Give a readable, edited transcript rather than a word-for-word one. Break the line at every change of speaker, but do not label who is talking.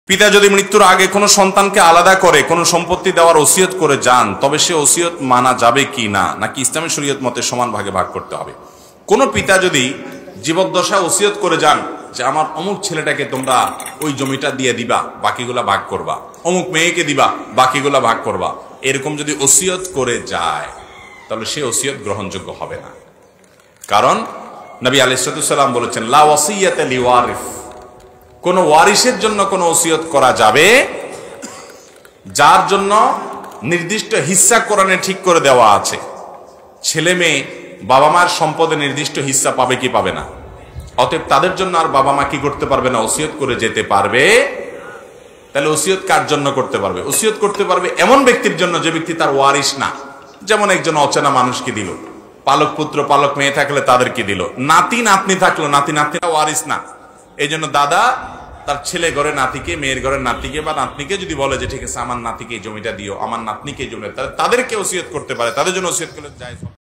পিতা যদি মৃত্যুর আগে কোনো সন্তানকে আলাদা করে কোনো সম্পত্তি দেওয়ার ওসিয়ত করে যান, তবে সে ওসিয়ত মানা যাবে কি না, নাকি ইসলামী শরীয়ত মতে সমান ভাগে ভাগ করতে হবে? কোনো পিতা যদি জীবদ্দশা ওসিয়ত করে যান যে আমার অমুক ছেলেটাকে তোমরা ওই জমিটা দিয়ে দিবা, বাকিগুলা ভাগ করবা, অমুক মেয়েকে দিবা, বাকিগুলা ভাগ করবা, এরকম যদি ওসিয়ত করে যায় তাহলে সে ওসিয়ত গ্রহণযোগ্য হবে না। কারণ নবী আলাইহিস সালাম বলেছেন, লা ওয়াসিয়াতা লিওয়ারিস, কোন ওয়ারিসের জন্য কোনো ওসিয়ত করা যাবে যার জন্য নির্দিষ্ট হিস্সা কোরআনে ঠিক করে দেওয়া আছে। ছেলে মেয়ে বাবা মার সম্পদে নির্দিষ্ট হিস্সা পাবে কি পাবে না, অতএব তাদের জন্য আর বাবা মা কি করতে পারবে না, ওসিয়ত করে যেতে পারবে। তাহলে ওসিয়ত কার জন্য করতে পারবে? ওসিয়ত করতে পারবে এমন ব্যক্তির জন্য যে ব্যক্তি তার ওয়ারিস না। যেমন একজন অচেনা মানুষকে দিল, পালক পুত্র পালক মেয়ে থাকলে তাদেরকে দিল, নাতি নাতনি থাকলো, নাতি নাতনিরা ওয়ারিস না। এই জন্য দাদা তার ছেলে ঘরে নাতিকে, মেয়ের ঘরে নাতিকে বা নাতনিকে যদি বলে যে ঠিক আছে আমার নাতিকে এই জমিটা দিও, আমার নাতনিকে এই জমিটা, তাদেরকে ওসিয়ত করতে পারে, তাদের জন্য ওসিয়ত করলে যায়।